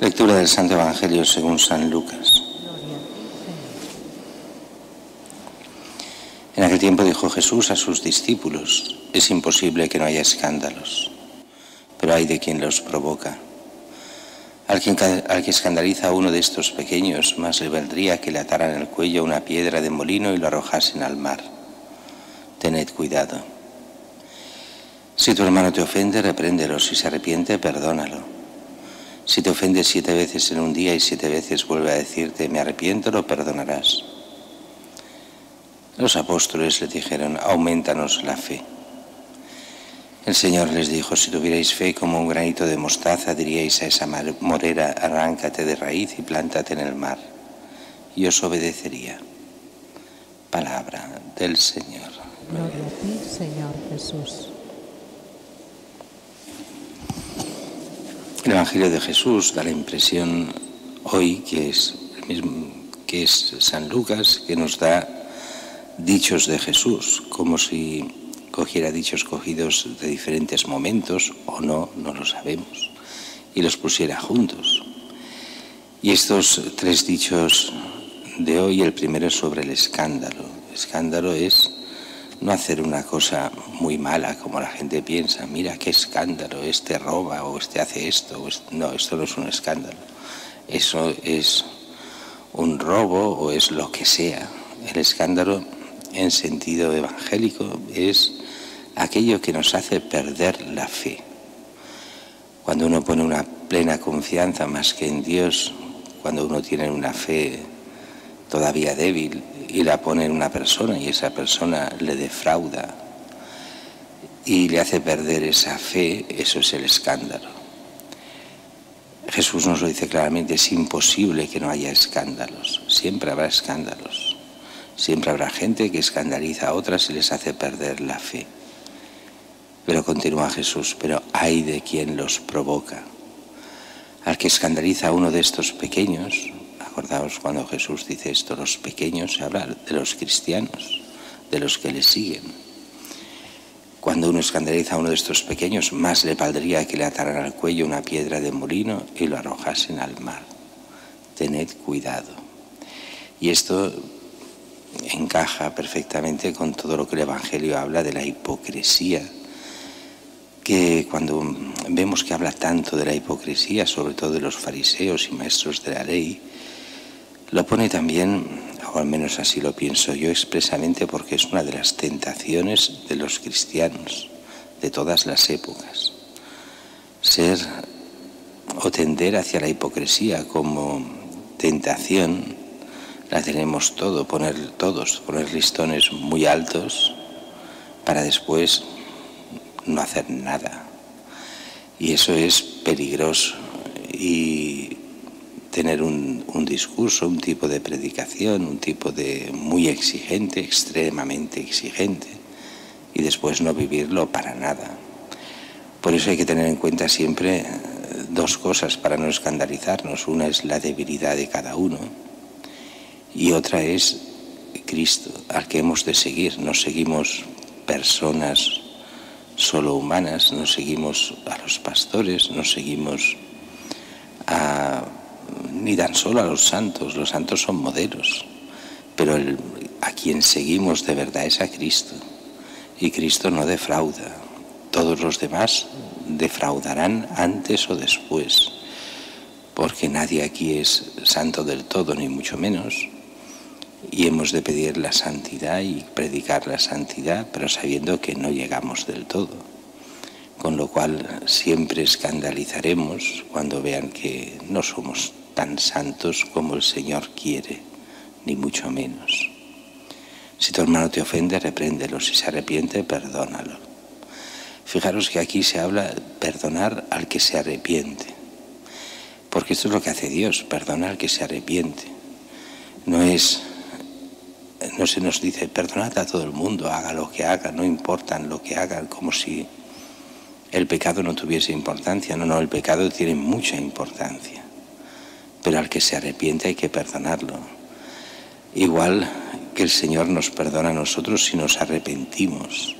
Lectura del Santo Evangelio según San Lucas. En aquel tiempo dijo Jesús a sus discípulos: es imposible que no haya escándalos, pero hay de quien los provoca. Al que escandaliza a uno de estos pequeños, más le valdría que le ataran el cuello una piedra de molino y lo arrojasen al mar. Tened cuidado. Si tu hermano te ofende, repréndelo; si se arrepiente, perdónalo. Si te ofende 7 veces en un día y 7 veces vuelve a decirte me arrepiento, lo perdonarás. Los apóstoles le dijeron: aumentanos la fe. El Señor les dijo: si tuvierais fe como un granito de mostaza, diríais a esa morera: arráncate de raíz y plántate en el mar, y os obedecería. Palabra del Señor. Gloria a ti, Señor Jesús. El Evangelio de Jesús da la impresión hoy que es San Lucas, que nos da dichos de Jesús, como si cogiera dichos cogidos de diferentes momentos, o no lo sabemos, y los pusiera juntos. Y estos 3 dichos de hoy, el primero es sobre el escándalo. El escándalo es no hacer una cosa muy mala como la gente piensa: mira qué escándalo, este roba o este hace esto. No, esto no es un escándalo. Eso es un robo o es lo que sea. El escándalo en sentido evangélico es aquello que nos hace perder la fe. Cuando uno pone una plena confianza más que en Dios, cuando uno tiene una fe todavía débil y la pone en una persona y esa persona le defrauda y le hace perder esa fe, eso es el escándalo. Jesús nos lo dice claramente: es imposible que no haya escándalos. Siempre habrá escándalos. Siempre habrá gente que escandaliza a otras y les hace perder la fe. Pero continúa Jesús: pero hay de quien los provoca. Al que escandaliza a uno de estos pequeños, acordaos cuando Jesús dice esto, los pequeños, se habla de los cristianos, de los que le siguen. Cuando uno escandaliza a uno de estos pequeños, más le valdría que le ataran al cuello una piedra de molino y lo arrojasen al mar. Tened cuidado. Y esto encaja perfectamente con todo lo que el Evangelio habla de la hipocresía, que cuando vemos que habla tanto de la hipocresía, sobre todo de los fariseos y maestros de la ley, lo pone también, o al menos así lo pienso yo, expresamente porque es una de las tentaciones de los cristianos de todas las épocas. Ser o tender hacia la hipocresía como tentación la tenemos poner listones muy altos para después no hacer nada. Y eso es peligroso. Y tener un discurso, un tipo de predicación, un tipo de muy exigente, extremadamente exigente, y después no vivirlo para nada. Por eso hay que tener en cuenta siempre 2 cosas para no escandalizarnos. Una es la debilidad de cada uno y otra es Cristo, al que hemos de seguir. No seguimos personas solo humanas, no seguimos a los pastores, no seguimos ni tan solo a los santos son modelos, pero a quien seguimos de verdad es a Cristo, y Cristo no defrauda. Todos los demás defraudarán antes o después, porque nadie aquí es santo del todo, ni mucho menos, y hemos de pedir la santidad y predicar la santidad, pero sabiendo que no llegamos del todo, con lo cual siempre escandalizaremos cuando vean que no somos tan santos como el Señor quiere, ni mucho menos. Si tu hermano te ofende, repréndelo; si se arrepiente, perdónalo. Fijaros que aquí se habla de perdonar al que se arrepiente, porque esto es lo que hace Dios: perdona al que se arrepiente. No se nos dice perdonad a todo el mundo, haga lo que haga, no importan lo que hagan, como si el pecado no tuviese importancia. No, el pecado tiene mucha importancia, pero al que se arrepiente hay que perdonarlo. Igual que el Señor nos perdona a nosotros si nos arrepentimos.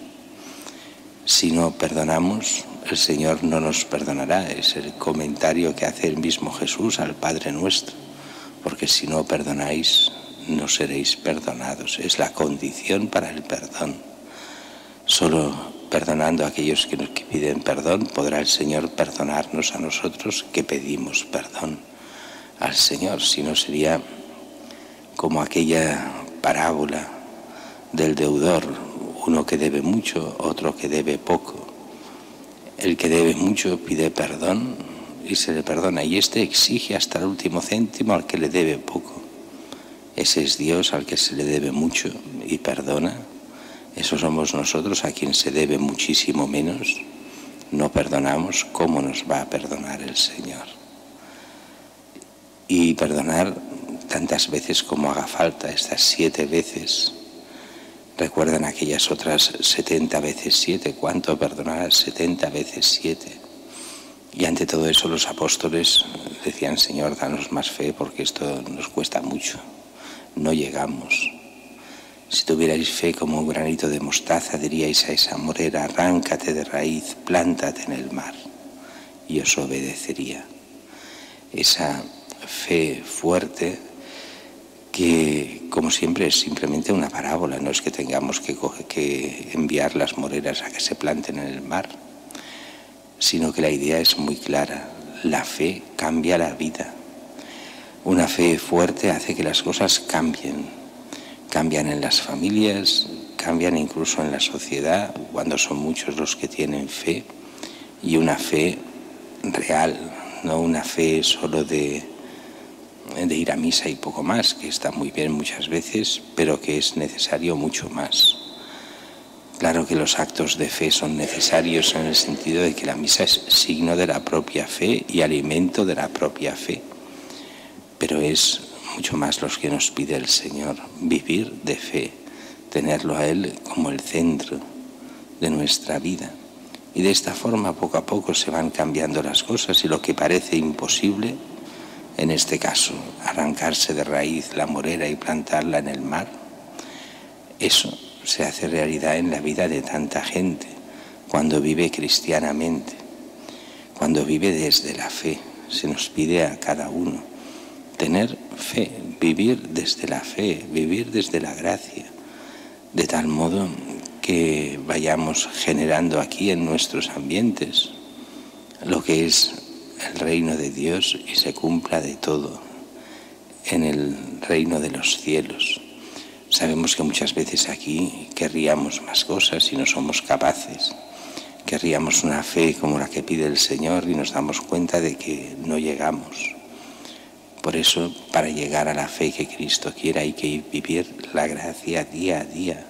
Si no perdonamos, el Señor no nos perdonará. Es el comentario que hace el mismo Jesús al Padre Nuestro. Porque si no perdonáis, no seréis perdonados. Es la condición para el perdón. Solo perdonando a aquellos que nos piden perdón podrá el Señor perdonarnos a nosotros que pedimos perdón al Señor. Si no, sería como aquella parábola del deudor, uno que debe mucho, otro que debe poco. El que debe mucho pide perdón y se le perdona, y este exige hasta el último céntimo al que le debe poco. Ese es Dios al que se le debe mucho y perdona. Eso somos nosotros a quien se debe muchísimo menos. No perdonamos, ¿cómo nos va a perdonar el Señor? Y perdonar tantas veces como haga falta, estas 7 veces. Recuerdan aquellas otras 70 veces 7, ¿cuánto perdonar? 70 veces 7. Y ante todo eso los apóstoles decían, Señor, danos más fe porque esto nos cuesta mucho, no llegamos. Si tuvierais fe como un granito de mostaza, diríais a esa morera, arráncate de raíz, plántate en el mar, y os obedecería. Esa fe fuerte que, como siempre, es simplemente una parábola, no es que tengamos que enviar las moreras a que se planten en el mar, sino que la idea es muy clara. La fe cambia la vida. Una fe fuerte hace que las cosas cambien. Cambian en las familias, cambian incluso en la sociedad, cuando son muchos los que tienen fe, y una fe real, no una fe solo de ir a misa y poco más, que está muy bien muchas veces, pero que es necesario mucho más. Claro que los actos de fe son necesarios en el sentido de que la misa es signo de la propia fe y alimento de la propia fe, pero es mucho más los que nos pide el Señor, vivir de fe, tenerlo a Él como el centro de nuestra vida. Y de esta forma, poco a poco, se van cambiando las cosas y lo que parece imposible, en este caso, arrancarse de raíz la morera y plantarla en el mar, eso se hace realidad en la vida de tanta gente, cuando vive cristianamente, cuando vive desde la fe. Se nos pide a cada uno tener fe, vivir desde la fe, vivir desde la gracia, de tal modo que vayamos generando aquí en nuestros ambientes lo que es el reino de Dios y se cumpla de todo en el reino de los cielos. Sabemos que muchas veces aquí querríamos más cosas y no somos capaces. Querríamos una fe como la que pide el Señor y nos damos cuenta de que no llegamos. Por eso, para llegar a la fe que Cristo quiere, hay que vivir la gracia día a día.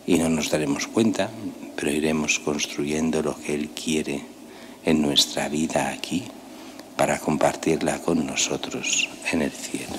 Y no nos daremos cuenta, pero iremos construyendo lo que Él quiere en nuestra vida aquí, para compartirla con nosotros en el cielo.